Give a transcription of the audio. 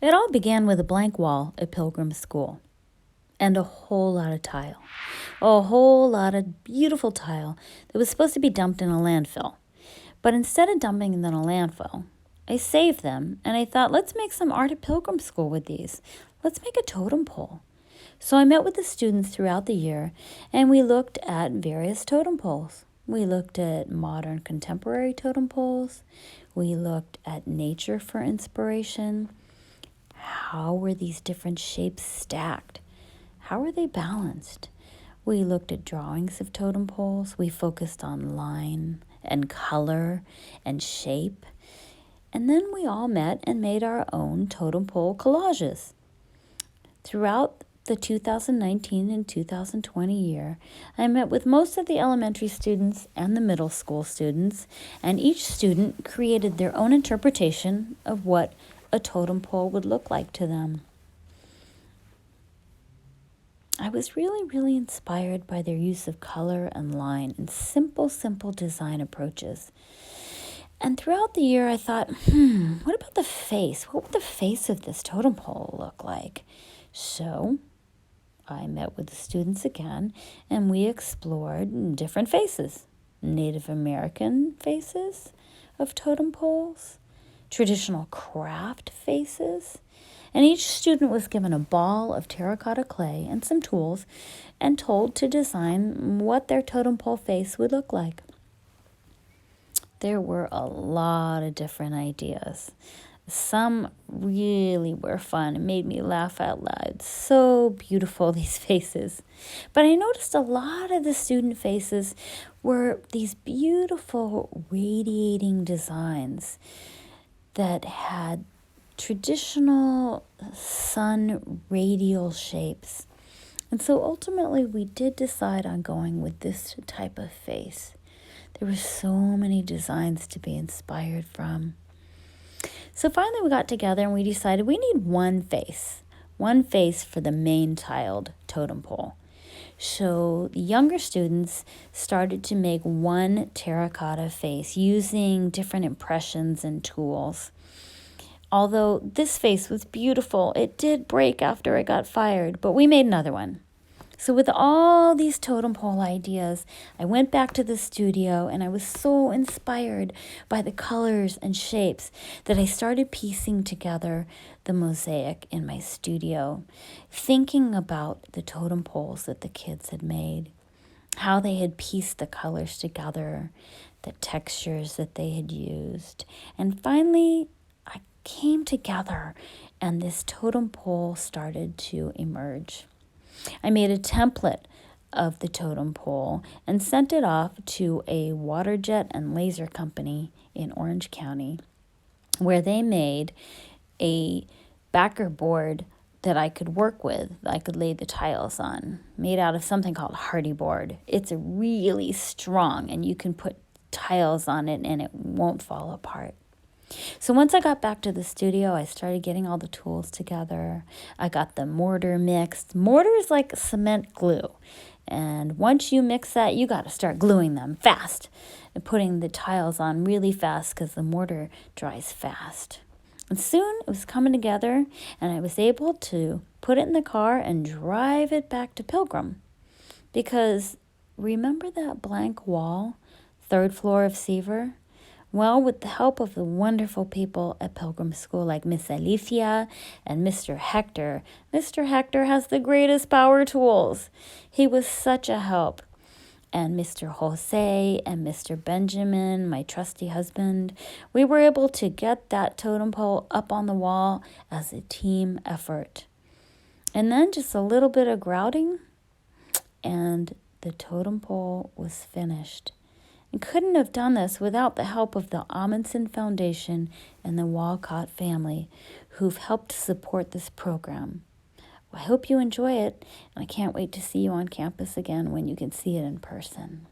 It all began with a blank wall at Pilgrim School and a whole lot of tile. A whole lot of beautiful tile that was supposed to be dumped in a landfill. But instead of dumping them in a landfill, I saved them and I thought, let's make some art at Pilgrim School with these. Let's make a totem pole. So I met with the students throughout the year and we looked at various totem poles. We looked at modern contemporary totem poles. We looked at nature for inspiration. How were these different shapes stacked? How were they balanced? We looked at drawings of totem poles. We focused on line and color and shape. And then we all met and made our own totem pole collages. Throughout the 2019 and 2020 year, I met with most of the elementary students and the middle school students, and each student created their own interpretation of what a totem pole would look like to them. I was really inspired by their use of color and line and simple design approaches. And throughout the year, I thought, what about the face? What would the face of this totem pole look like? So I met with the students again, and we explored different faces. Native American faces of totem poles, traditional craft faces, and each student was given a ball of terracotta clay and some tools and told to design what their totem pole face would look like. There were a lot of different ideas. Some really were fun and made me laugh out loud. So beautiful, these faces. But I noticed a lot of the student faces were these beautiful radiating designs that had traditional sun radial shapes. And so ultimately we did decide on going with this type of face. There were so many designs to be inspired from. So finally we got together and we decided we need one face for the main tiled totem pole. So the younger students started to make one terracotta face using different impressions and tools. Although this face was beautiful, it did break after it got fired, but we made another one. So with all these totem pole ideas, I went back to the studio and I was so inspired by the colors and shapes that I started piecing together the mosaic in my studio, thinking about the totem poles that the kids had made, how they had pieced the colors together, the textures that they had used. And finally, I came together and this totem pole started to emerge. I made a template of the totem pole and sent it off to a water jet and laser company in Orange County, where they made a backer board that I could work with, that I could lay the tiles on, made out of something called hardy board. It's really strong and you can put tiles on it and it won't fall apart. So once I got back to the studio, I started getting all the tools together. I got the mortar mixed. Mortar is like cement glue. And once you mix that, you got to start gluing them fast and putting the tiles on really fast because the mortar dries fast. And soon it was coming together and I was able to put it in the car and drive it back to Pilgrim. Because remember that blank wall, 3rd floor of Seaver? Well, with the help of the wonderful people at Pilgrim School like Miss Alicia and Mr. Hector has the greatest power tools. He was such a help. And Mr. Jose and Mr. Benjamin, my trusty husband, we were able to get that totem pole up on the wall as a team effort. And then just a little bit of grouting, and the totem pole was finished. And couldn't have done this without the help of the Amundsen Foundation and the Walcott family, who've helped support this program. Well, I hope you enjoy it, and I can't wait to see you on campus again when you can see it in person.